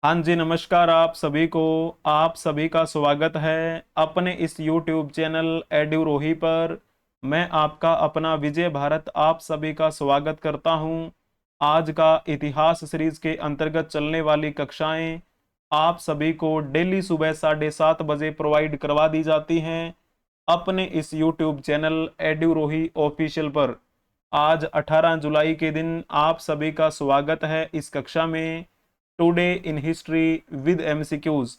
हाँ जी, नमस्कार आप सभी का स्वागत है अपने इस YouTube चैनल एड्यूरोही पर। मैं आपका अपना विजय भारत आप सभी का स्वागत करता हूं। आज का इतिहास सीरीज के अंतर्गत चलने वाली कक्षाएं आप सभी को डेली सुबह 7:30 बजे प्रोवाइड करवा दी जाती हैं अपने इस YouTube चैनल एड्यूरोही ऑफिशियल पर। आज 18 जुलाई के दिन आप सभी का स्वागत है इस कक्षा में। Today in history with MCQs.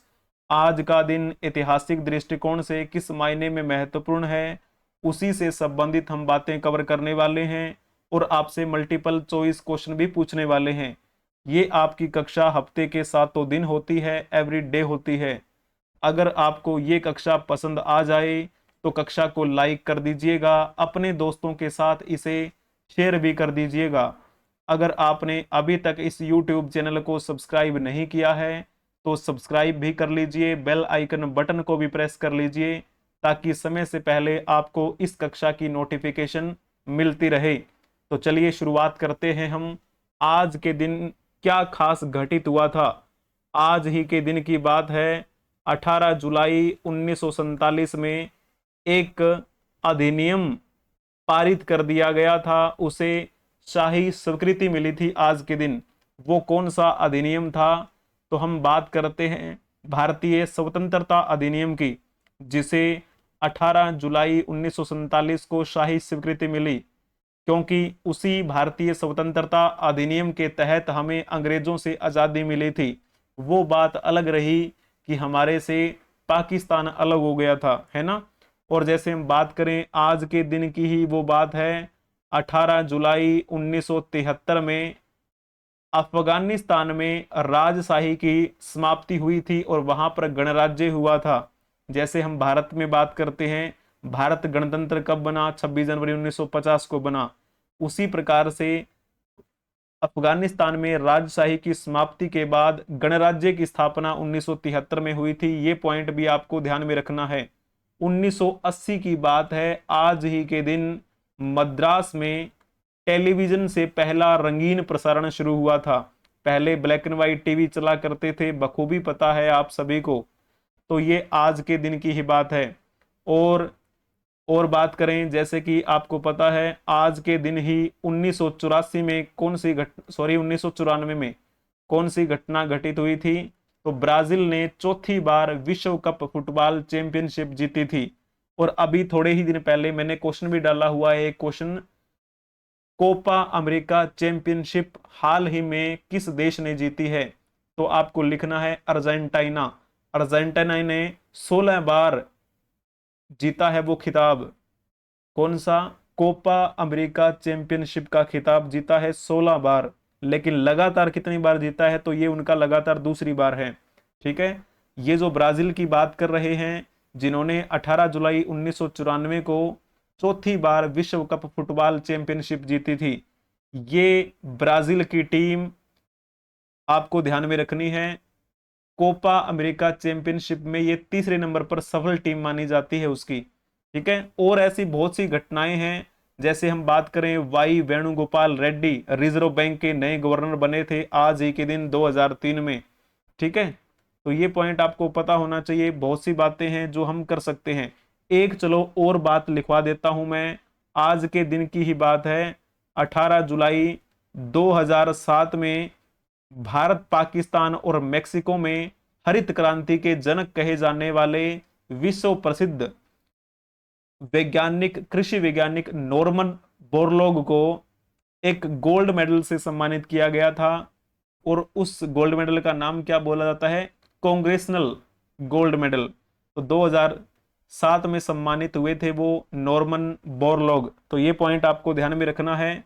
आज का दिन ऐतिहासिक दृष्टिकोण से किस मायने में महत्वपूर्ण है, उसी से संबंधित हम बातें कवर करने वाले हैं और आपसे मल्टीपल चॉइस क्वेश्चन भी पूछने वाले हैं। ये आपकी कक्षा हफ्ते के 7 दिन होती है, एवरी डे होती है। अगर आपको ये कक्षा पसंद आ जाए तो कक्षा को लाइक कर दीजिएगा, अपने दोस्तों के साथ इसे शेयर भी कर दीजिएगा। अगर आपने अभी तक इस YouTube चैनल को सब्सक्राइब नहीं किया है तो सब्सक्राइब भी कर लीजिए, बेल आइकन बटन को भी प्रेस कर लीजिए ताकि समय से पहले आपको इस कक्षा की नोटिफिकेशन मिलती रहे। तो चलिए शुरुआत करते हैं हम। आज के दिन क्या खास घटित हुआ था। आज ही के दिन की बात है, 18 जुलाई 1947 में एक अधिनियम पारित कर दिया गया था, उसे शाही स्वीकृति मिली थी आज के दिन। वो कौन सा अधिनियम था? तो हम बात करते हैं भारतीय स्वतंत्रता अधिनियम की, जिसे 18 जुलाई 1947 को शाही स्वीकृति मिली, क्योंकि उसी भारतीय स्वतंत्रता अधिनियम के तहत हमें अंग्रेजों से आज़ादी मिली थी। वो बात अलग रही कि हमारे से पाकिस्तान अलग हो गया था, है ना। और जैसे हम बात करें आज के दिन की ही वो बात है, 18 जुलाई 1973 में अफगानिस्तान में राजशाही की समाप्ति हुई थी और वहां पर गणराज्य हुआ था। जैसे हम भारत में बात करते हैं, भारत गणतंत्र कब बना? 26 जनवरी 1950 को बना। उसी प्रकार से अफगानिस्तान में राजशाही की समाप्ति के बाद गणराज्य की स्थापना 1973 में हुई थी। ये पॉइंट भी आपको ध्यान में रखना है। 1980 की बात है, आज ही के दिन मद्रास में टेलीविजन से पहला रंगीन प्रसारण शुरू हुआ था। पहले ब्लैक एंड व्हाइट टीवी चला करते थे, बखूबी पता है आप सभी को। तो ये आज के दिन की ही बात है। और और बात करें, जैसे कि आपको पता है आज के दिन ही 1984 में कौन सी घट सॉरी 1994 में कौन सी घटना घटित हुई थी? तो ब्राजील ने चौथी बार विश्व कप फुटबॉल चैंपियनशिप जीती थी। और अभी थोड़े ही दिन पहले मैंने क्वेश्चन भी डाला हुआ है, एक क्वेश्चन, कोपा अमेरिका चैंपियनशिप हाल ही में किस देश ने जीती है? तो आपको लिखना है अर्जेंटीना। अर्जेंटीना ने 16 बार जीता है वो खिताब। कौन सा? कोपा अमेरिका चैंपियनशिप का खिताब जीता है 16 बार। लेकिन लगातार कितनी बार जीता है? तो ये उनका लगातार दूसरी बार है। ठीक है। ये जो ब्राजील की बात कर रहे हैं, जिन्होंने 18 जुलाई 1994 को चौथी बार विश्व कप फुटबॉल चैंपियनशिप जीती थी, ये ब्राजील की टीम आपको ध्यान में रखनी है। कोपा अमेरिका चैंपियनशिप में ये तीसरे नंबर पर सफल टीम मानी जाती है उसकी। ठीक है। और ऐसी बहुत सी घटनाएं हैं, जैसे हम बात करें, Y Venugopal Reddy Reserve Bank के नए गवर्नर बने थे आज ही के दिन 2003 में। ठीक है। तो ये पॉइंट आपको पता होना चाहिए। बहुत सी बातें हैं जो हम कर सकते हैं। एक चलो और बात लिखवा देता हूं मैं। आज के दिन की ही बात है, 18 जुलाई 2007 में भारत, पाकिस्तान और मेक्सिको में हरित क्रांति के जनक कहे जाने वाले विश्व प्रसिद्ध वैज्ञानिक, कृषि वैज्ञानिक नॉर्मन बोरलॉग को एक गोल्ड मेडल से सम्मानित किया गया था। और उस गोल्ड मेडल का नाम क्या बोला जाता है? Congressional gold medal. तो 2007 में सम्मानित हुए थे वो नॉर्मन बोरलॉग। तो ये पॉइंट आपको ध्यान में रखना है।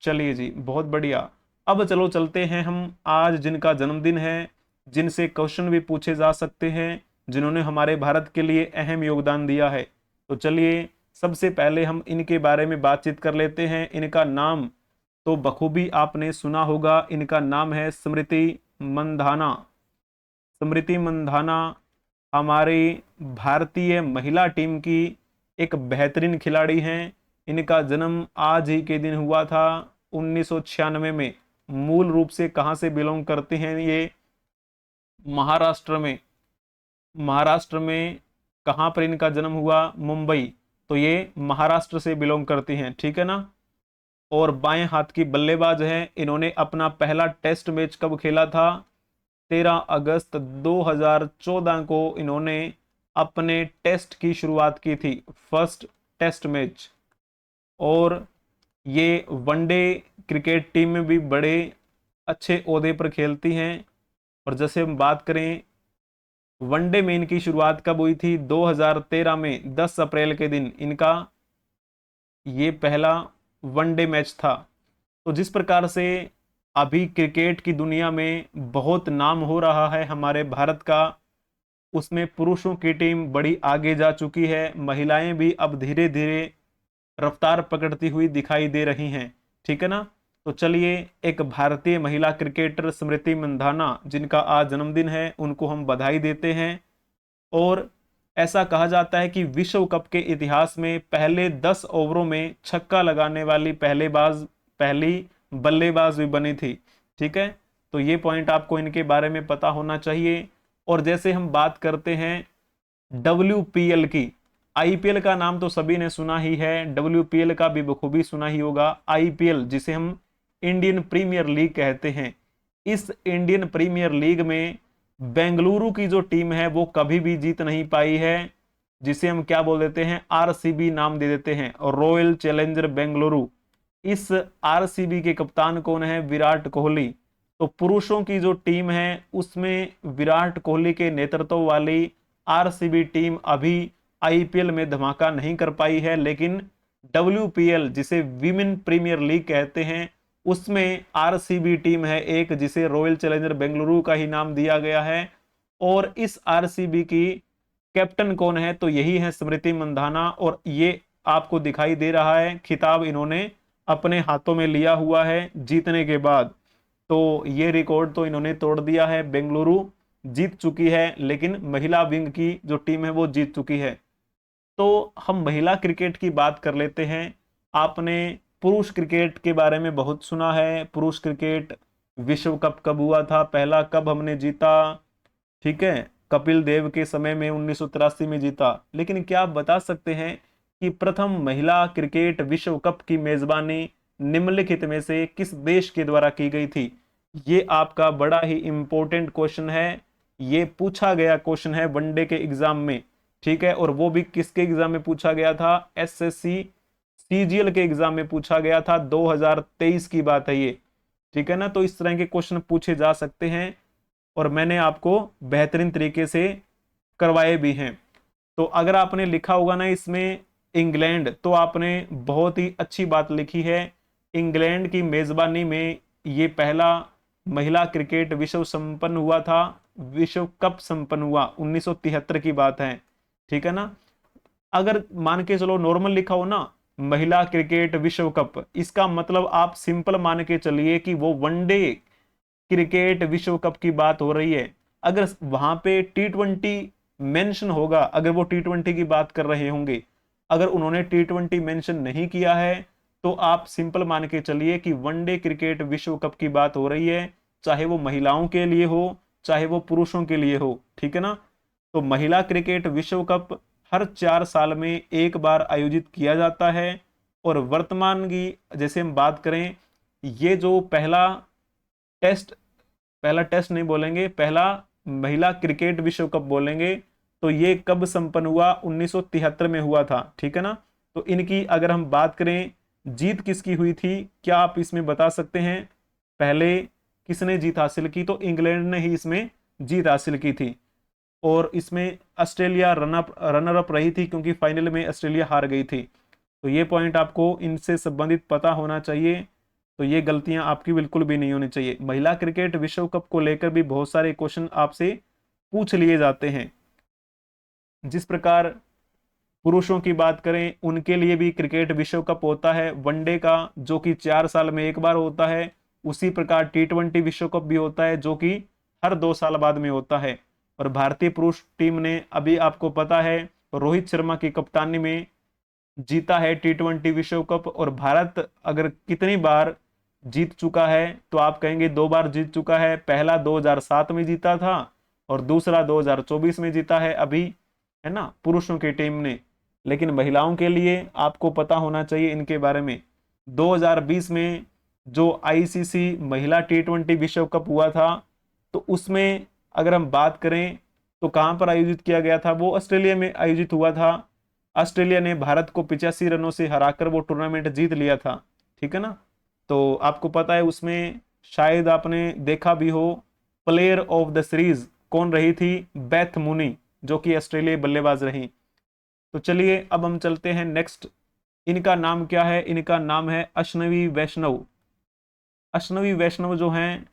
चलिए जी, बहुत बढ़िया। अब चलो चलते हैं हम आज जिनका जन्मदिन है, जिनसे क्वेश्चन भी पूछे जा सकते हैं, जिन्होंने हमारे भारत के लिए अहम योगदान दिया है। तो चलिए सबसे पहले हम इनके बारे में बातचीत कर लेते हैं। इनका नाम तो बखूबी आपने सुना होगा, इनका नाम है स्मृति मंधाना। स्मृति मंधाना हमारी भारतीय महिला टीम की एक बेहतरीन खिलाड़ी हैं। इनका जन्म आज ही के दिन हुआ था 1996 में। मूल रूप से कहां से बिलोंग करते हैं ये? महाराष्ट्र में, महाराष्ट्र में कहाँ पर इनका जन्म हुआ? मुंबई। तो ये महाराष्ट्र से बिलोंग करती हैं, ठीक है ना। और बाएं हाथ की बल्लेबाज हैं। इन्होंने अपना पहला टेस्ट मैच कब खेला था? 13 अगस्त 2014 को इन्होंने अपने टेस्ट की शुरुआत की थी, फर्स्ट टेस्ट मैच। और ये वनडे क्रिकेट टीम में भी बड़े अच्छे ओहदे पर खेलती हैं। और जैसे हम बात करें वनडे में इनकी शुरुआत कब हुई थी? 2013 में 10 अप्रैल के दिन इनका ये पहला वनडे मैच था। तो जिस प्रकार से अभी क्रिकेट की दुनिया में बहुत नाम हो रहा है हमारे भारत का, उसमें पुरुषों की टीम बड़ी आगे जा चुकी है, महिलाएं भी अब धीरे धीरे रफ्तार पकड़ती हुई दिखाई दे रही हैं, ठीक है ना। तो चलिए, एक भारतीय महिला क्रिकेटर स्मृति मंधाना जिनका आज जन्मदिन है, उनको हम बधाई देते हैं। और ऐसा कहा जाता है कि विश्व कप के इतिहास में पहले 10 ओवरों में छक्का लगाने वाली पहली बल्लेबाज भी बनी थी, ठीक है। तो ये पॉइंट आपको इनके बारे में पता होना चाहिए। और जैसे हम बात करते हैं WPL की, IPL का नाम तो सभी ने सुना ही है, WPL का भी बखूबी सुना ही होगा। IPL जिसे हम इंडियन प्रीमियर लीग कहते हैं, इस इंडियन प्रीमियर लीग में बेंगलुरु की जो टीम है वो कभी भी जीत नहीं पाई है, जिसे हम क्या बोल देते हैं? RCB नाम दे देते हैं, और रॉयल चैलेंजर बेंगलुरु। इस RCB के कप्तान कौन है? विराट कोहली। तो पुरुषों की जो टीम है उसमें विराट कोहली के नेतृत्व वाली RCB टीम अभी IPL में धमाका नहीं कर पाई है, लेकिन WPL जिसे विमेन प्रीमियर लीग कहते हैं, उसमें RCB टीम है एक, जिसे रॉयल चैलेंजर बेंगलुरु का ही नाम दिया गया है। और इस RCB की कैप्टन कौन है? तो यही है स्मृति मंधाना। और ये आपको दिखाई दे रहा है खिताब इन्होंने अपने हाथों में लिया हुआ है जीतने के बाद। तो ये रिकॉर्ड तो इन्होंने तोड़ दिया है। बेंगलुरु जीत चुकी है, लेकिन महिला विंग की जो टीम है वो जीत चुकी है। तो हम महिला क्रिकेट की बात कर लेते हैं। आपने पुरुष क्रिकेट के बारे में बहुत सुना है, पुरुष क्रिकेट विश्व कप कब हुआ था, पहला कब हमने जीता, ठीक है, कपिल देव के समय में 1983 में जीता। लेकिन क्या आप बता सकते हैं कि प्रथम महिला क्रिकेट विश्व कप की मेजबानी निम्नलिखित में से किस देश के द्वारा की गई थी? ये आपका बड़ा ही इंपॉर्टेंट क्वेश्चन है, ये पूछा गया क्वेश्चन है वनडे के एग्जाम में, ठीक है। और वो भी किसके एग्जाम में पूछा गया था? SSC CGL के एग्जाम में पूछा गया था, 2023 की बात है ये, ठीक है ना। तो इस तरह के क्वेश्चन पूछे जा सकते हैं, और मैंने आपको बेहतरीन तरीके से करवाए भी हैं। तो अगर आपने लिखा होगा ना इसमें इंग्लैंड, तो आपने बहुत ही अच्छी बात लिखी है। इंग्लैंड की मेजबानी में ये पहला महिला क्रिकेट विश्व संपन्न हुआ था, विश्व कप संपन्न हुआ, 1973 की बात है, ठीक है ना। अगर मान के चलो नॉर्मल लिखा हो ना महिला क्रिकेट विश्व कप, इसका मतलब आप सिंपल मान के चलिए कि वो वनडे क्रिकेट विश्व कप की बात हो रही है। अगर वहां पे T20 मेंशन होगा, अगर वो T20 की बात कर रहे होंगे, अगर उन्होंने T20 मेंशन नहीं किया है, तो आप सिंपल मान के चलिए कि वनडे क्रिकेट विश्व कप की बात हो रही है, चाहे वो महिलाओं के लिए हो चाहे वो पुरुषों के लिए हो, ठीक है ना। तो महिला क्रिकेट विश्व कप हर 4 साल में एक बार आयोजित किया जाता है। और वर्तमान की जैसे हम बात करें, ये जो टेस्ट पहला टेस्ट नहीं बोलेंगे, पहला महिला क्रिकेट विश्व कप बोलेंगे, तो ये कब संपन्न हुआ? 1973 में हुआ था, ठीक है ना। तो इनकी अगर हम बात करें जीत किसकी हुई थी, क्या आप इसमें बता सकते हैं? पहले किसने जीत हासिल की? तो इंग्लैंड ने ही इसमें जीत हासिल की थी। और इसमें ऑस्ट्रेलिया रनर अप रही थी, क्योंकि फाइनल में ऑस्ट्रेलिया हार गई थी। तो ये पॉइंट आपको इनसे संबंधित पता होना चाहिए। तो ये गलतियां आपकी बिल्कुल भी नहीं होनी चाहिए। महिला क्रिकेट विश्व कप को लेकर भी बहुत सारे क्वेश्चन आपसे पूछ लिए जाते हैं। जिस प्रकार पुरुषों की बात करें, उनके लिए भी क्रिकेट विश्व कप होता है वनडे का, जो कि 4 साल में एक बार होता है। उसी प्रकार T20 विश्व कप भी होता है, जो कि हर 2 साल बाद में होता है। और भारतीय पुरुष टीम ने अभी आपको पता है रोहित शर्मा की कप्तानी में जीता है T20 विश्व कप। और भारत अगर कितनी बार जीत चुका है, तो आप कहेंगे 2 बार जीत चुका है। पहला 2007 में जीता था, और दूसरा 2024 में जीता है अभी, है ना, पुरुषों की टीम ने। लेकिन महिलाओं के लिए आपको पता होना चाहिए इनके बारे में, 2020 में जो आईसीसी महिला T20 विश्व कप हुआ था, तो उसमें अगर हम बात करें तो कहां पर आयोजित किया गया था, वो ऑस्ट्रेलिया में आयोजित हुआ था। ऑस्ट्रेलिया ने भारत को 85 रनों से हराकर वो टूर्नामेंट जीत लिया था, ठीक है ना। तो आपको पता है उसमें शायद आपने देखा भी हो, प्लेयर ऑफ द सीरीज कौन रही थी, बेथ मुनी, जो कि ऑस्ट्रेलियाई बल्लेबाज रही। तो चलिए अब हम चलते हैं नेक्स्ट। इनका नाम क्या है, इनका नाम है अश्नवी वैष्णव। अश्नवी वैष्णव जो हैं,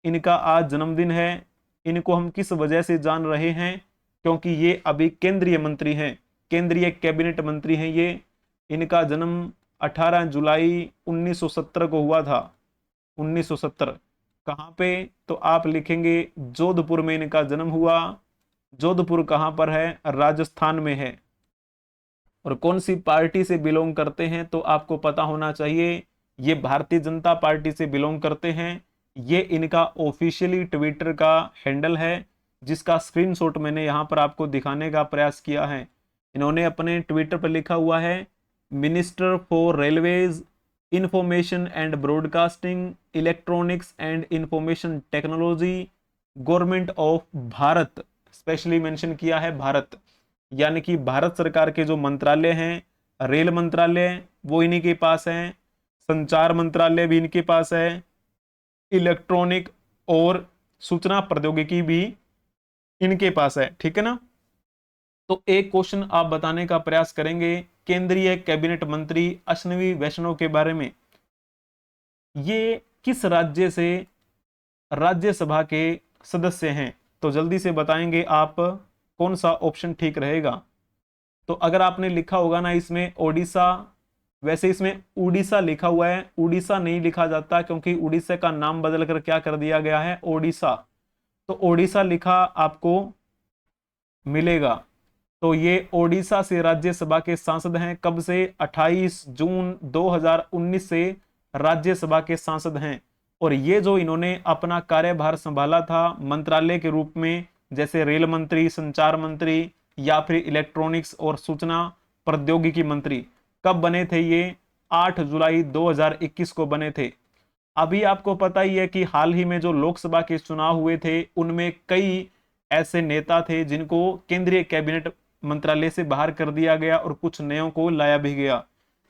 इनका आज जन्मदिन है। इनको हम किस वजह से जान रहे हैं, क्योंकि ये अभी केंद्रीय मंत्री हैं, केंद्रीय कैबिनेट मंत्री हैं ये। इनका जन्म 18 जुलाई 1970 को हुआ था, 1970। कहाँ पे, तो आप लिखेंगे जोधपुर में इनका जन्म हुआ। जोधपुर कहाँ पर है, राजस्थान में है। और कौन सी पार्टी से बिलोंग करते हैं, तो आपको पता होना चाहिए ये भारतीय जनता पार्टी से बिलोंग करते हैं। ये इनका ऑफिशियली ट्विटर का हैंडल है, जिसका स्क्रीनशॉट मैंने यहां पर आपको दिखाने का प्रयास किया है। इन्होंने अपने ट्विटर पर लिखा हुआ है, minister for railways, information and broadcasting, electronics and information technology, government of Bharat, specially mention किया है भारत। यानी कि भारत सरकार के जो मंत्रालय हैं, रेल मंत्रालय वो इन्हीं के पास है, संचार मंत्रालय भी इनके पास है, इलेक्ट्रॉनिक और सूचना प्रौद्योगिकी भी इनके पास है, ठीक है ना। तो एक क्वेश्चन आप बताने का प्रयास करेंगे केंद्रीय कैबिनेट मंत्री अश्विनी वैष्णव के बारे में। ये किस राज्य से राज्यसभा के सदस्य हैं, तो जल्दी से बताएंगे आप कौन सा ऑप्शन ठीक रहेगा। तो अगर आपने लिखा होगा ना इसमें ओडिशा, वैसे इसमें उड़ीसा लिखा हुआ है, उड़ीसा नहीं लिखा जाता क्योंकि उड़ीसा का नाम बदल कर क्या कर दिया गया है, ओडिशा। तो ओडिशा लिखा आपको मिलेगा। तो ये ओडिशा से राज्यसभा के सांसद हैं, कब से, 28 जून 2019 से राज्यसभा के सांसद हैं। और ये जो इन्होंने अपना कार्यभार संभाला था मंत्रालय के रूप में, जैसे रेल मंत्री, संचार मंत्री या फिर इलेक्ट्रॉनिक्स और सूचना प्रौद्योगिकी मंत्री, कब बने थे ये, 8 जुलाई 2021 को बने थे। अभी आपको पता ही है कि हाल ही में जो लोकसभा के चुनाव हुए थे, उनमें कई ऐसे नेता थे जिनको केंद्रीय कैबिनेट मंत्रालय से बाहर कर दिया गया और कुछ नयों को लाया भी गया।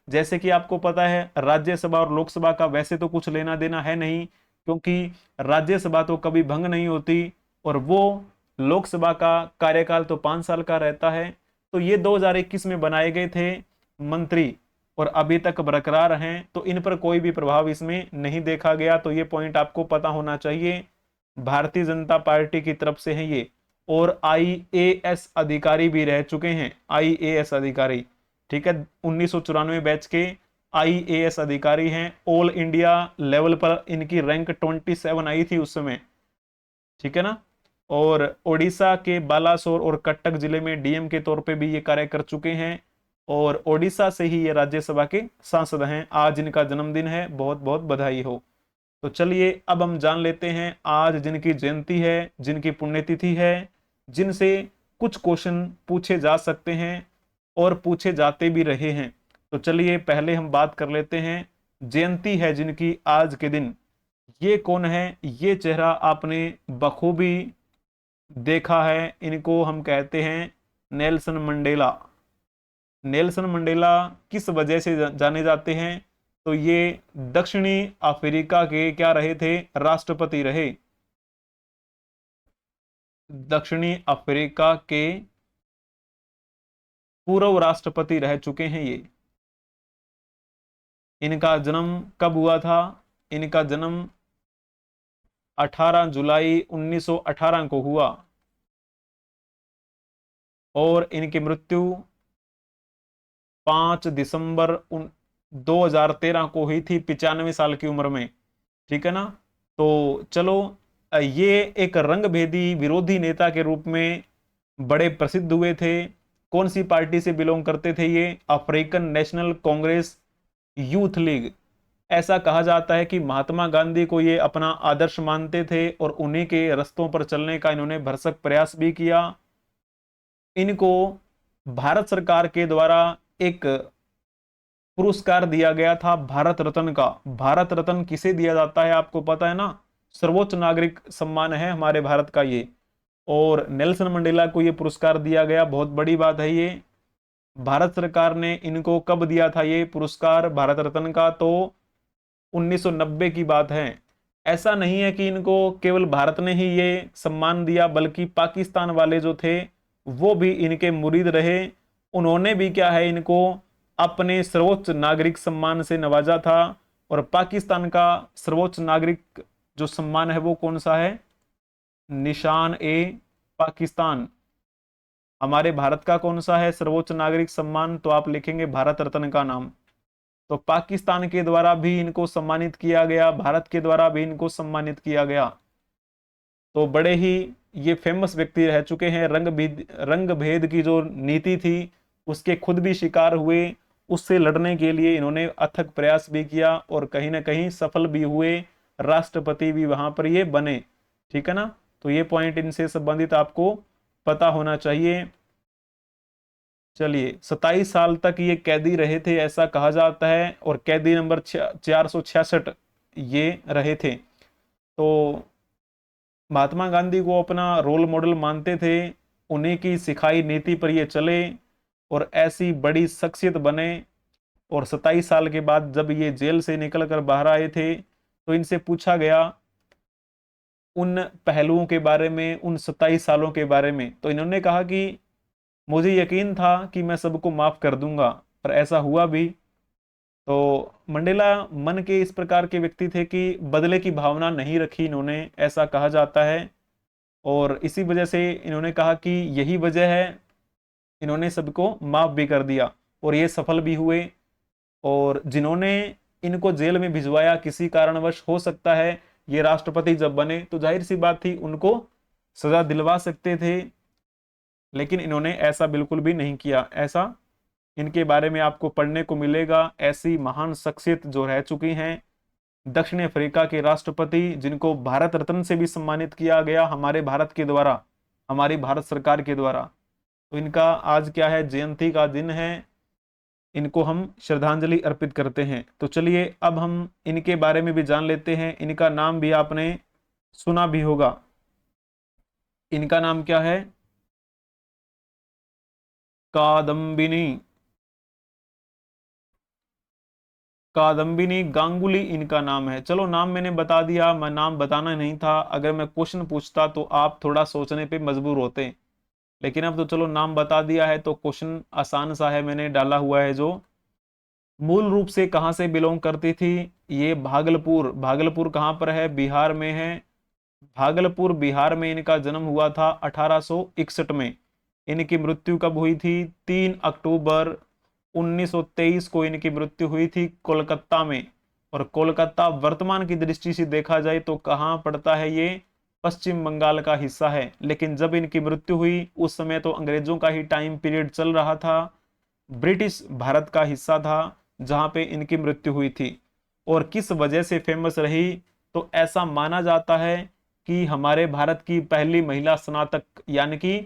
जैसे कि आपको पता है राज्यसभा और लोकसभा का वैसे तो कुछ लेना देना है नहीं, क्योंकि राज्यसभा तो कभी भंग नहीं होती और वो लोकसभा का कार्यकाल तो 5 साल का रहता है। तो ये 2021 में बनाए गए थे मंत्री और अभी तक बरकरार हैं, तो इन पर कोई भी प्रभाव इसमें नहीं देखा गया। तो ये पॉइंट आपको पता होना चाहिए, भारतीय जनता पार्टी की तरफ से है ये। और आईएएस अधिकारी भी रह चुके हैं, आईएएस अधिकारी, ठीक है, 1994 बैच के आईएएस अधिकारी हैं। ऑल इंडिया लेवल पर इनकी रैंक 27 आई थी उस समय, ठीक है ना। और ओडिशा के बालासोर और कटक जिले में डीएम के तौर पे भी ये कार्य कर चुके हैं और ओडिशा से ही ये राज्यसभा के सांसद हैं। आज इनका जन्मदिन है, बहुत बहुत बधाई हो। तो चलिए अब हम जान लेते हैं आज जिनकी जयंती है, जिनकी पुण्यतिथि है, जिनसे कुछ क्वेश्चन पूछे जा सकते हैं और पूछे जाते भी रहे हैं। तो चलिए पहले हम बात कर लेते हैं, जयंती है जिनकी आज के दिन, ये कौन है। ये चेहरा आपने बखूबी देखा है, इनको हम कहते हैं नेल्सन मंडेला। नेल्सन मंडेला किस वजह से जाने जाते हैं, तो ये दक्षिणी अफ्रीका के क्या रहे थे, राष्ट्रपति रहे। दक्षिणी अफ्रीका के पूर्व राष्ट्रपति रह चुके हैं ये। इनका जन्म कब हुआ था, इनका जन्म 18 जुलाई 1918 को हुआ और इनकी मृत्यु 5 दिसंबर 2013 को हुई थी, 95 साल की उम्र में, ठीक है ना। तो चलो, ये एक रंगभेदी विरोधी नेता के रूप में बड़े प्रसिद्ध हुए थे। कौन सी पार्टी से बिलोंग करते थे ये, African national Congress youth league, ऐसा कहा जाता है कि महात्मा गांधी को ये अपना आदर्श मानते थे और उन्हीं के रस्तों पर चलने का इन्होंने भरसक प्रयास भी किया। इनको भारत सरकार के द्वारा एक पुरस्कार दिया गया था भारत रत्न का। भारत रत्न किसे दिया जाता है आपको पता है ना, सर्वोच्च नागरिक सम्मान है हमारे भारत का ये। और नेल्सन मंडेला को ये पुरस्कार दिया गया, बहुत बड़ी बात है ये। भारत सरकार ने इनको कब दिया था ये पुरस्कार भारत रत्न का, तो 1990 की बात है। ऐसा नहीं है कि इनको केवल भारत ने ही ये सम्मान दिया, बल्कि पाकिस्तान वाले जो थे वो भी इनके मुरीद रहे। उन्होंने भी क्या है, इनको अपने सर्वोच्च नागरिक सम्मान से नवाजा था। और पाकिस्तान का सर्वोच्च नागरिक जो सम्मान है वो कौन सा है, निशान ए पाकिस्तान। हमारे भारत का कौन सा है सर्वोच्च नागरिक सम्मान, तो आप लिखेंगे भारत रत्न का नाम। तो पाकिस्तान के द्वारा भी इनको सम्मानित किया गया, भारत के द्वारा भी इनको सम्मानित किया गया। तो बड़े ही ये फेमस व्यक्ति रह चुके हैं। रंग भेद की जो नीति थी उसके खुद भी शिकार हुए। उससे लड़ने के लिए इन्होंने अथक प्रयास भी किया और कहीं ना कहीं सफल भी हुए, राष्ट्रपति भी वहां पर ये बने। ठीक है ना, तो ये पॉइंट इनसे संबंधित आपको पता होना चाहिए। चलिए, 27 साल तक ये कैदी रहे थे ऐसा कहा जाता है, और कैदी नंबर 466 ये रहे थे। तो महात्मा गांधी को अपना रोल मॉडल मानते थे, उन्हीं की सिखाई नीति पर ये चले और ऐसी बड़ी शख्सियत बने। और 27 साल के बाद जब ये जेल से निकल कर बाहर आए थे तो इनसे पूछा गया उन पहलुओं के बारे में, उन 27 सालों के बारे में। तो इन्होंने कहा कि मुझे यकीन था कि मैं सबको माफ कर दूंगा, पर ऐसा हुआ भी। तो मंडेला मन के इस प्रकार के व्यक्ति थे कि बदले की भावना नहीं रखी इन्होंने, ऐसा कहा जाता है। और इसी वजह से इन्होंने कहा कि यही वजह है, इन्होंने सबको माफ भी कर दिया और ये सफल भी हुए। और जिन्होंने इनको जेल में भिजवाया किसी कारणवश, हो सकता है ये राष्ट्रपति जब बने तो जाहिर सी बात थी उनको सजा दिलवा सकते थे, लेकिन इन्होंने ऐसा बिल्कुल भी नहीं किया। ऐसा इनके बारे में आपको पढ़ने को मिलेगा। ऐसी महान शख्सियत जो रह चुकी हैं, दक्षिण अफ्रीका के राष्ट्रपति जिनको भारत रत्न से भी सम्मानित किया गया हमारे भारत के द्वारा, हमारी भारत सरकार के द्वारा। तो इनका आज क्या है, जयंती का दिन है, इनको हम श्रद्धांजलि अर्पित करते हैं। तो चलिए अब हम इनके बारे में भी जान लेते हैं। इनका नाम भी आपने सुना भी होगा। इनका नाम क्या है, कादम्बिनी, कादम्बिनी गांगुली इनका नाम है। चलो नाम मैंने बता दिया, मैं नाम बताना नहीं था। अगर मैं क्वेश्चन पूछता तो आप थोड़ा सोचने पे मजबूर होते, लेकिन अब तो चलो नाम बता दिया है तो क्वेश्चन आसान सा है, मैंने डाला हुआ है। जो मूल रूप से कहाँ से बिलोंग करती थी, ये भागलपुर। भागलपुर कहाँ पर है, बिहार में है। भागलपुर बिहार में इनका जन्म हुआ था 1861 में। इनकी मृत्यु कब हुई थी, 3 अक्टूबर 1923 को इनकी मृत्यु हुई थी कोलकाता में। और कोलकाता वर्तमान की दृष्टि से देखा जाए तो कहाँ पड़ता है, ये पश्चिम बंगाल का हिस्सा है। लेकिन जब इनकी मृत्यु हुई उस समय तो अंग्रेजों का ही टाइम पीरियड चल रहा था, ब्रिटिश भारत का हिस्सा था जहां पे इनकी मृत्यु हुई थी। और किस वजह से फेमस रही, तो ऐसा माना जाता है कि हमारे भारत की पहली महिला स्नातक, यानी कि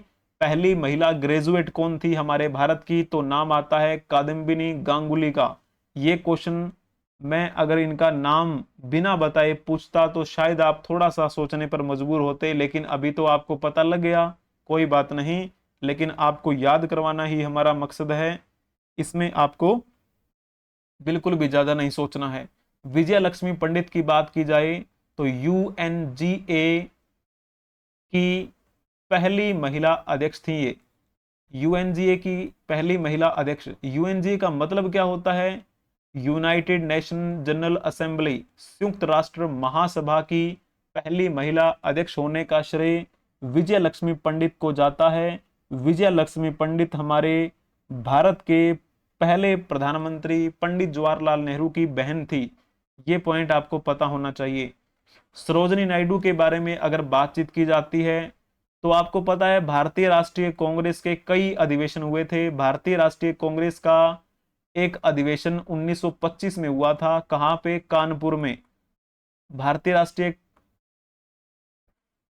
पहली महिला ग्रेजुएट कौन थी हमारे भारत की, तो नाम आता है कादम्बिनी गांगुली का। ये क्वेश्चन मैं अगर इनका नाम बिना बताए पूछता तो शायद आप थोड़ा सा सोचने पर मजबूर होते, लेकिन अभी तो आपको पता लग गया, कोई बात नहीं। लेकिन आपको याद करवाना ही हमारा मकसद है, इसमें आपको बिल्कुल भी ज्यादा नहीं सोचना है। विजय लक्ष्मी पंडित की बात की जाए तो यूएनजीए की पहली महिला अध्यक्ष थी ये। यूएनजीए की पहली महिला अध्यक्ष। यूएनजीए का मतलब क्या होता है, यूनाइटेड नेशन जनरल असेंबली, संयुक्त राष्ट्र महासभा की पहली महिला अध्यक्ष होने का श्रेय विजय लक्ष्मी पंडित को जाता है। विजय लक्ष्मी पंडित हमारे भारत के पहले प्रधानमंत्री पंडित जवाहरलाल नेहरू की बहन थी। ये पॉइंट आपको पता होना चाहिए। सरोजनी नायडू के बारे में अगर बातचीत की जाती है तो आपको पता है भारतीय राष्ट्रीय कांग्रेस के कई अधिवेशन हुए थे। भारतीय राष्ट्रीय कांग्रेस का एक अधिवेशन 1925 में हुआ था, कहां पे? कानपुर में। भारतीय राष्ट्रीय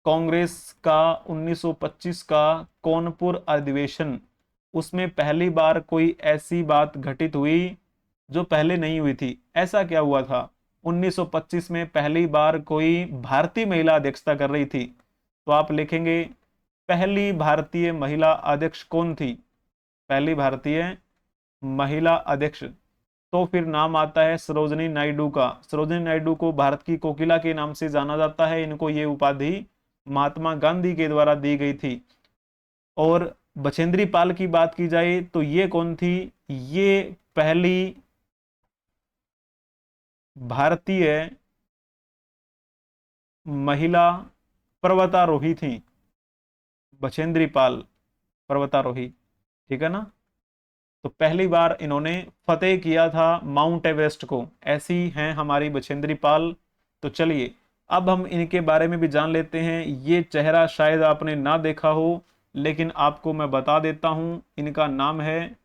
कांग्रेस का 1925 का कानपुर अधिवेशन, उसमें पहली बार कोई ऐसी बात घटित हुई जो पहले नहीं हुई थी। ऐसा क्या हुआ था? 1925 में पहली बार कोई भारतीय महिला अध्यक्षता कर रही थी। तो आप लिखेंगे पहली भारतीय महिला अध्यक्ष कौन थी? पहली भारतीय महिला अध्यक्ष, तो फिर नाम आता है सरोजिनी नायडू का। सरोजिनी नायडू को भारत की कोकिला के नाम से जाना जाता है। इनको ये उपाधि महात्मा गांधी के द्वारा दी गई थी। और बछेंद्री पाल की बात की जाए तो ये कौन थी? ये पहली भारतीय महिला पर्वतारोही थी, बछेंद्री पाल पर्वतारोही। ठीक है ना? तो पहली बार इन्होंने फतेह किया था माउंट एवरेस्ट को। ऐसी हैं हमारी बछेंद्री पाल। तो चलिए अब हम इनके बारे में भी जान लेते हैं। ये चेहरा शायद आपने ना देखा हो, लेकिन आपको मैं बता देता हूं। इनका नाम है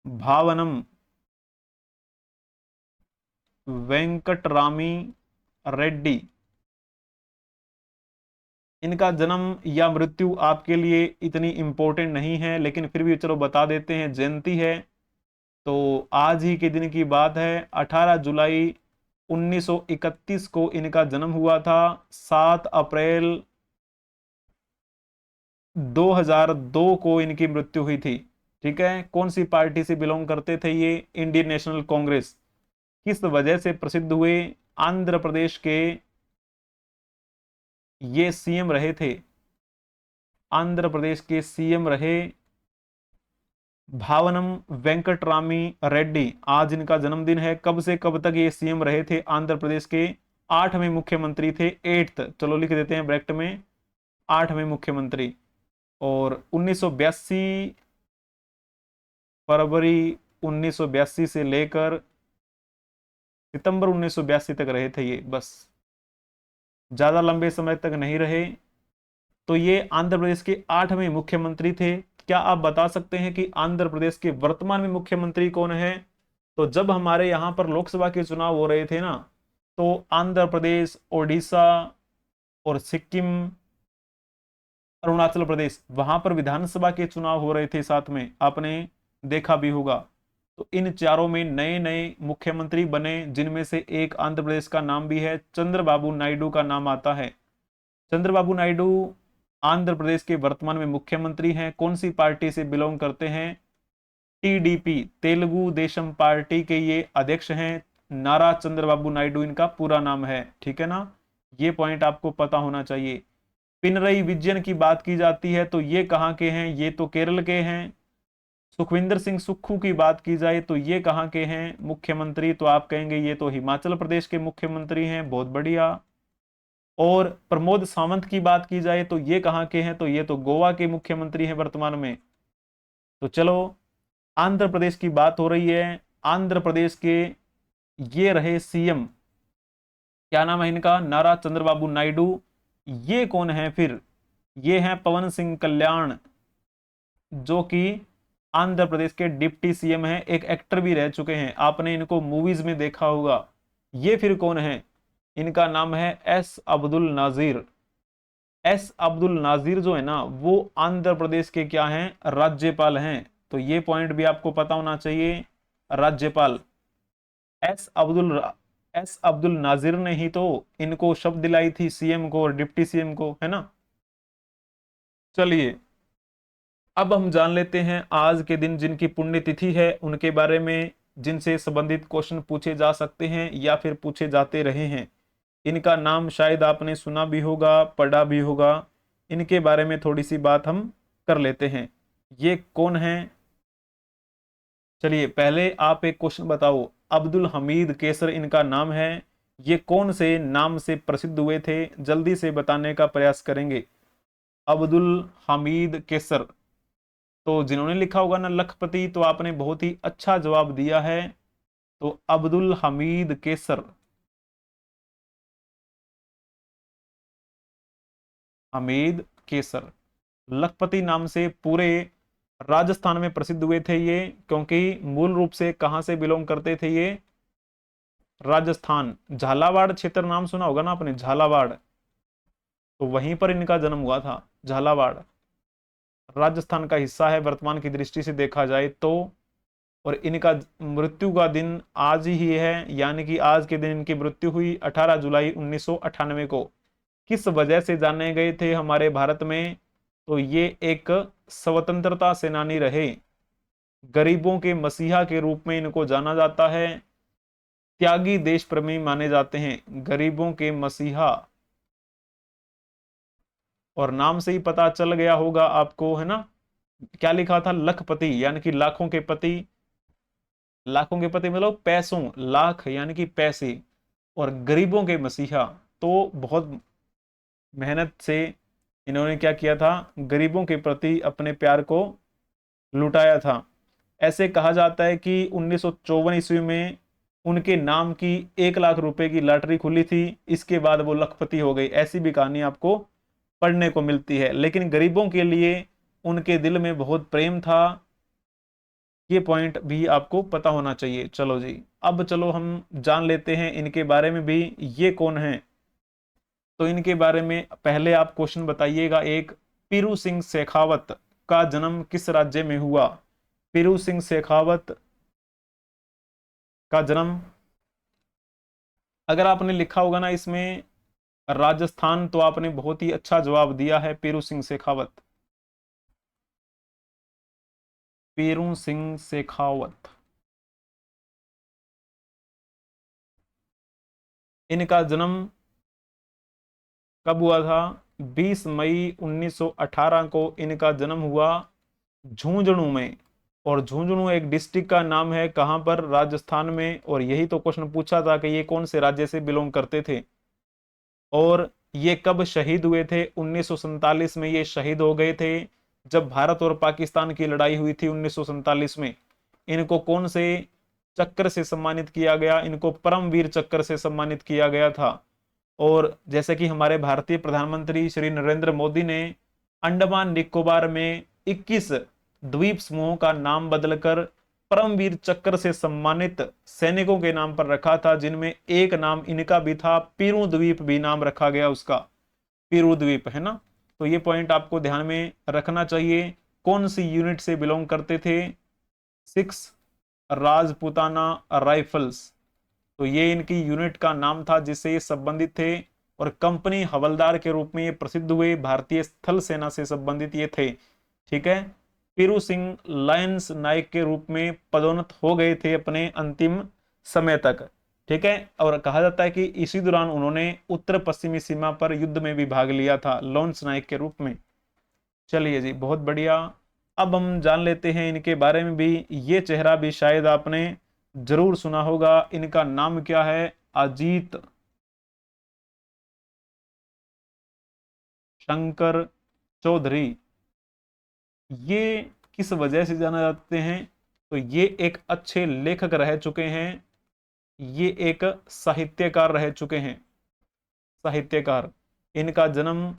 भावनम वेंकटरामी रेड्डी। इनका जन्म या मृत्यु आपके लिए इतनी इंपॉर्टेंट नहीं है, लेकिन फिर भी चलो बता देते हैं। जयंती है तो आज ही के दिन की बात है, 18 जुलाई 1931 को इनका जन्म हुआ था। 7 अप्रैल 2002 को इनकी मृत्यु हुई थी। ठीक है? कौन सी पार्टी से बिलोंग करते थे ये? Indian national Congress. किस वजह से प्रसिद्ध हुए? आंध्र प्रदेश के ये सीएम रहे थे। आंध्र प्रदेश के सीएम रहे भावनम वेंकटरामी रेड्डी। आज इनका जन्मदिन है। कब से कब तक ये सीएम रहे थे आंध्र प्रदेश के? 8वें मुख्यमंत्री थे। 8th, चलो लिख देते हैं ब्रैकेट में, 8वें मुख्यमंत्री। और 1982, फरवरी 1982 से लेकर सितंबर 1982 तक रहे थे ये, बस ज्यादा लंबे समय तक नहीं रहे। तो ये आंध्र प्रदेश के 8वें मुख्यमंत्री थे। क्या आप बता सकते हैं कि आंध्र प्रदेश के वर्तमान में मुख्यमंत्री कौन है? तो जब हमारे यहां पर लोकसभा के चुनाव हो रहे थे ना, तो आंध्र प्रदेश, ओडिशा और सिक्किम, अरुणाचल प्रदेश, वहां पर विधानसभा के चुनाव हो रहे थे साथ में, आपने देखा भी होगा। तो इन चारों में नए नए मुख्यमंत्री बने, जिनमें से एक आंध्र प्रदेश का नाम भी है, चंद्रबाबू नायडू का नाम आता है। चंद्रबाबू नायडू आंध्र प्रदेश के वर्तमान में मुख्यमंत्री हैं। कौन सी पार्टी से बिलोंग करते हैं? टीडीपी, तेलुगु देशम पार्टी के ये अध्यक्ष हैं। नारा चंद्रबाबू नायडू इनका पूरा नाम है। ठीक है ना? ये पॉइंट आपको पता होना चाहिए। पिनरई विजयन की बात की जाती है तो ये कहाँ के हैं? ये तो केरल के हैं। सुखविंदर सिंह सुक्खू की बात की जाए तो ये कहाँ के हैं मुख्यमंत्री? तो आप कहेंगे ये तो हिमाचल प्रदेश के मुख्यमंत्री हैं। बहुत बढ़िया। और प्रमोद सावंत की बात की जाए तो ये कहाँ के हैं? तो ये तो गोवा के मुख्यमंत्री हैं वर्तमान में। तो चलो आंध्र प्रदेश की बात हो रही है। आंध्र प्रदेश के ये रहे सीएम। क्या नाम है इनका? नारा चंद्रबाबू नायडू। ये कौन है फिर? ये हैं पवन सिंह कल्याण, जो कि आंध्र प्रदेश के डिप्टी सीएम हैं। एक एक्टर भी रह चुके हैं, आपने इनको मूवीज में देखा होगा। ये फिर कौन है? इनका नाम है एस अब्दुल नाजिर। एस अब्दुल नाजिर जो है ना, वो आंध्र प्रदेश के क्या हैं? राज्यपाल हैं। तो ये पॉइंट भी आपको पता होना चाहिए। राज्यपाल एस अब्दुल एस अब्दुल नाजिर ने ही तो इनको शपथ दिलाई थी, सीएम को और डिप्टी सीएम को, है ना? चलिए अब हम जान लेते हैं आज के दिन जिनकी पुण्यतिथि है उनके बारे में, जिनसे संबंधित क्वेश्चन पूछे जा सकते हैं या फिर पूछे जाते रहे हैं। इनका नाम शायद आपने सुना भी होगा, पढ़ा भी होगा। इनके बारे में थोड़ी सी बात हम कर लेते हैं। ये कौन है? चलिए पहले आप एक क्वेश्चन बताओ। अब्दुल हमीद केसर इनका नाम है। ये कौन से नाम से प्रसिद्ध हुए थे? जल्दी से बताने का प्रयास करेंगे। अब्दुल हमीद केसर। तो जिन्होंने लिखा होगा ना लखपति, तो आपने बहुत ही अच्छा जवाब दिया है। तो अब्दुल हमीद केसर, हमीद केसर लखपति नाम से पूरे राजस्थान में प्रसिद्ध हुए थे ये, क्योंकि मूल रूप से कहां से बिलोंग करते थे ये? राजस्थान। झालावाड़ क्षेत्र नाम सुना होगा ना आपने, झालावाड़, तो वहीं पर इनका जन्म हुआ था। झालावाड़ राजस्थान का हिस्सा है वर्तमान की दृष्टि से देखा जाए तो। और इनका मृत्यु का दिन आज ही है, यानी कि आज के दिन इनकी मृत्यु हुई 18 जुलाई 1998 को। किस वजह से जाने गए थे हमारे भारत में? तो ये एक स्वतंत्रता सेनानी रहे, गरीबों के मसीहा के रूप में इनको जाना जाता है, त्यागी देश प्रेमी माने जाते हैं, गरीबों के मसीहा। और नाम से ही पता चल गया होगा आपको, है ना? क्या लिखा था? लखपति, यानी कि लाखों के पति। लाखों के पति मतलब पैसों, लाख यानी कि पैसे, और गरीबों के मसीहा। तो बहुत मेहनत से इन्होंने क्या किया था? गरीबों के प्रति अपने प्यार को लुटाया था। ऐसे कहा जाता है कि 1954 ईस्वी में उनके नाम की 1 लाख रुपए की लॉटरी खुली थी, इसके बाद वो लखपति हो गई। ऐसी भी कहानी आपको पढ़ने को मिलती है। लेकिन गरीबों के लिए उनके दिल में बहुत प्रेम था, ये पॉइंट भी आपको पता होना चाहिए। चलो जी, अब चलो हम जान लेते हैं इनके बारे में भी, ये कौन है। तो इनके बारे में पहले आप क्वेश्चन बताइएगा एक, पीरू सिंह शेखावत का जन्म किस राज्य में हुआ? पीरू सिंह शेखावत का जन्म, अगर आपने लिखा होगा ना इसमें राजस्थान, तो आपने बहुत ही अच्छा जवाब दिया है, पीरू सिंह शेखावत। पीरू सिंह शेखावत, इनका जन्म कब हुआ था? 20 मई 1918 को इनका जन्म हुआ, झुंझुनू में। और झुंझुनू एक डिस्ट्रिक्ट का नाम है, कहां पर? राजस्थान में। और यही तो क्वेश्चन पूछा था कि ये कौन से राज्य से बिलोंग करते थे। और ये कब शहीद हुए थे? 1947 में ये शहीद हो गए थे, जब भारत और पाकिस्तान की लड़ाई हुई थी 1947 में। इनको कौन से चक्र से सम्मानित किया गया? इनको परमवीर चक्र से सम्मानित किया गया था। और जैसे कि हमारे भारतीय प्रधानमंत्री श्री नरेंद्र मोदी ने अंडमान निकोबार में 21 द्वीप समूहों का नाम बदलकर परमवीर चक्र से सम्मानित सैनिकों के नाम पर रखा था, जिनमें एक नाम इनका भी था, पीरू द्वीप भी नाम रखा गया उसका, पीरू द्वीप, है ना? तो ये पॉइंट आपको ध्यान में रखना चाहिए। कौन सी यूनिट से बिलोंग करते थे? 6 राजपुताना राइफल्स, तो ये इनकी यूनिट का नाम था जिससे ये संबंधित थे। और कंपनी हवलदार के रूप में ये प्रसिद्ध हुए, भारतीय स्थल सेना से संबंधित ये थे। ठीक है। पीरू सिंह लायंस नायक के रूप में पदोन्नत हो गए थे अपने अंतिम समय तक। ठीक है। और कहा जाता है कि इसी दौरान उन्होंने उत्तर पश्चिमी सीमा पर युद्ध में भी भाग लिया था, लॉन्स नायक के रूप में। चलिए जी, बहुत बढ़िया। अब हम जान लेते हैं इनके बारे में भी। ये चेहरा भी शायद आपने जरूर सुना होगा, इनका नाम क्या है? अजीत शंकर चौधरी। ये किस वजह से जाना जाते हैं? तो ये एक अच्छे लेखक रह चुके हैं, ये एक साहित्यकार रह चुके हैं, साहित्यकार। इनका जन्म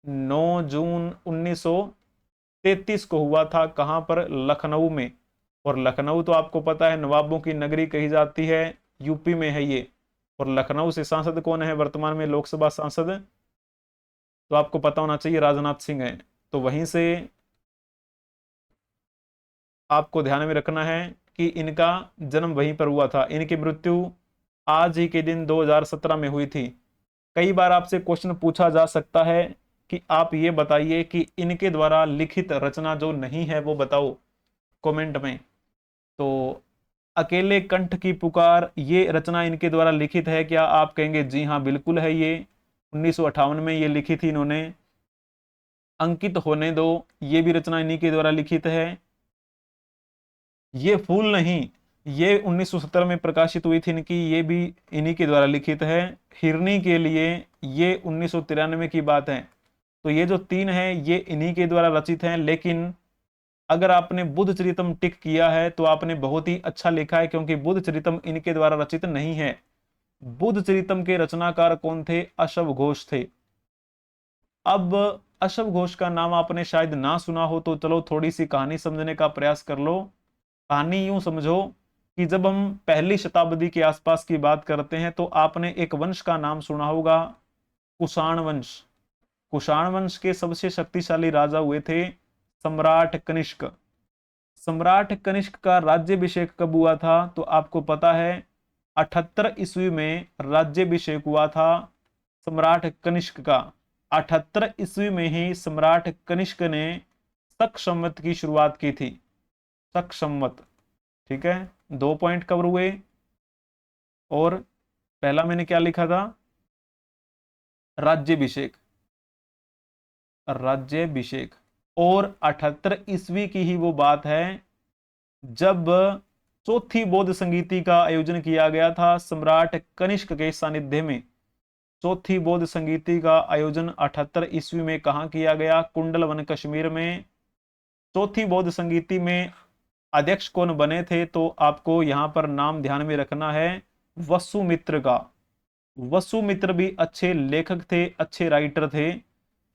9 जून 1933 को हुआ था। कहां पर? लखनऊ में। और लखनऊ तो आपको पता है नवाबों की नगरी कही जाती है, यूपी में है ये। और लखनऊ से सांसद कौन है वर्तमान में लोकसभा सांसद? तो आपको पता होना चाहिए, राजनाथ सिंह है। तो वहीं से आपको ध्यान में रखना है कि इनका जन्म वहीं पर हुआ था। इनकी मृत्यु आज ही के दिन 2017 में हुई थी। कई बार आपसे क्वेश्चन पूछा जा सकता है कि आप ये बताइए कि इनके द्वारा लिखित रचना जो नहीं है वो बताओ कमेंट में। तो अकेले कंठ की पुकार, ये रचना इनके द्वारा लिखित है क्या? आप कहेंगे जी हाँ बिल्कुल है, ये 1958 में ये लिखी थी इन्होंने। अंकित होने दो, ये भी रचना इन्हीं के द्वारा लिखित है। ये फूल नहीं, ये 1917 में प्रकाशित हुई थी इनकी, ये भी इन्हीं के द्वारा लिखित है। हिरनी के लिए, ये 1993 की बात है। तो ये जो तीन है ये इन्हीं के द्वारा रचित हैं। लेकिन अगर आपने बुद्ध चरितम टिक किया है तो आपने बहुत ही अच्छा लिखा है, क्योंकि बुद्ध चरितम इनके द्वारा रचित नहीं है। बुद्ध चरितम के रचनाकार कौन थे? अशव घोष थे। अब अशव घोष का नाम आपने शायद ना सुना हो, तो चलो थोड़ी सी कहानी समझने का प्रयास कर लो। कहानी यूं समझो कि जब हम पहली शताब्दी के आसपास की बात करते हैं तो आपने एक वंश का नाम सुना होगा, कुषाण वंश। कुषाण वंश के सबसे शक्तिशाली राजा हुए थे सम्राट कनिष्क। सम्राट कनिष्क का राज्यभिषेक कब हुआ था? तो आपको पता है 78 ईस्वी में राज्यभिषेक हुआ था सम्राट कनिष्क का। 78 ईस्वी में ही सम्राट कनिष्क ने शक संवत की शुरुआत की थी। शक संवत, ठीक है। 2 पॉइंट कवर हुए। और पहला मैंने क्या लिखा था? राज्यभिषेक, राज्यभिषेक। और 78 ईस्वी की ही वो बात है जब चौथी बौद्ध संगीति का आयोजन किया गया था सम्राट कनिष्क के सानिध्य में। चौथी बौद्ध संगीति का आयोजन 78 ईस्वी में कहाँ किया गया? कुंडलवन कश्मीर में। चौथी बौद्ध संगीति में अध्यक्ष कौन बने थे? तो आपको यहां पर नाम ध्यान में रखना है, वसुमित्र का। वसुमित्र भी अच्छे लेखक थे, अच्छे राइटर थे।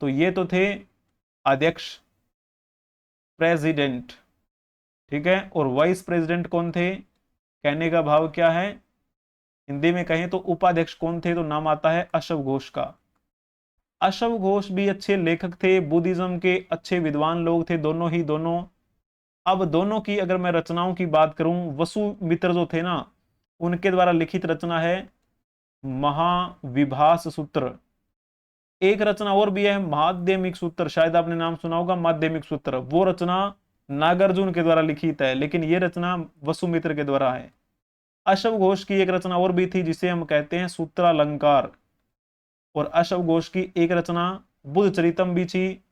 तो ये तो थे अध्यक्ष, प्रेसिडेंट, ठीक है। और वाइस प्रेसिडेंट कौन थे? कहने का भाव क्या है, हिंदी में कहें तो उपाध्यक्ष कौन थे? तो नाम आता है अशव घोष का। अशव घोष भी अच्छे लेखक थे, बुद्धिज्म के अच्छे विद्वान लोग थे, दोनों ही दोनों। अब दोनों की अगर मैं रचनाओं की बात करूं, वसुमित्र जो थे ना, उनके द्वारा लिखित रचना है महाविभास सूत्र। एक रचना और भी है माध्यमिक सूत्र, शायद आपने नाम सुना होगा माध्यमिक सूत्र। वो रचना नागार्जुन के द्वारा लिखित है, लेकिन ये रचना वसुमित्र के द्वारा है। अशव घोष की एक रचना और भी थी जिसे हम कहते हैं सूत्रालंकार। और अशव घोष की एक रचना बुद्ध चरितम भी थी,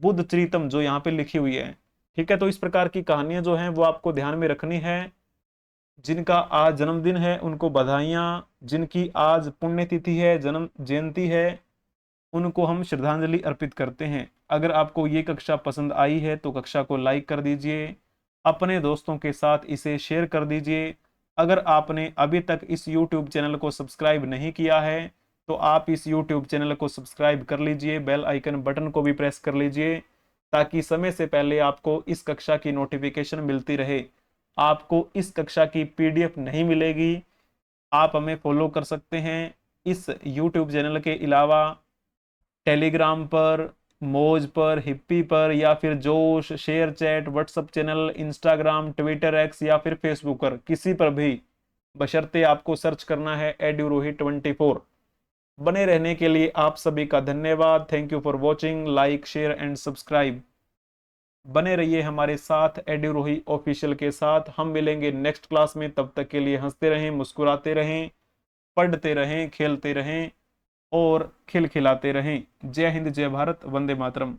बुद्ध चरितम, जो यहाँ पे लिखी हुई है, ठीक है। तो इस प्रकार की कहानियां जो हैं वो आपको ध्यान में रखनी है। जिनका आज जन्मदिन है उनको बधाइयां, जिनकी आज पुण्यतिथि है, जन्म जयंती है, उनको हम श्रद्धांजलि अर्पित करते हैं। अगर आपको ये कक्षा पसंद आई है तो कक्षा को लाइक कर दीजिए, अपने दोस्तों के साथ इसे शेयर कर दीजिए। अगर आपने अभी तक इस YouTube चैनल को सब्सक्राइब नहीं किया है तो आप इस YouTube चैनल को सब्सक्राइब कर लीजिए, बेल आइकन बटन को भी प्रेस कर लीजिए, ताकि समय से पहले आपको इस कक्षा की नोटिफिकेशन मिलती रहे। आपको इस कक्षा की PDF नहीं मिलेगी। आप हमें फॉलो कर सकते हैं इस YouTube चैनल के अलावा टेलीग्राम पर, मोज पर, हिप्पी पर, या फिर जोश, share chat, WhatsApp channel, Instagram, Twitter, x या फिर फेसबुक पर, किसी पर भी, बशर्ते आपको सर्च करना है edurohi24। बने रहने के लिए आप सभी का धन्यवाद। Thank you for watching, like, share and subscribe. बने रहिए हमारे साथ एड्यूरोही ऑफिशियल के साथ। हम मिलेंगे नेक्स्ट क्लास में, तब तक के लिए हंसते रहें, मुस्कुराते रहें, पढ़ते रहें, खेलते रहें और खिलखिलाते रहें। जय हिंद, जय भारत, वंदे मातरम।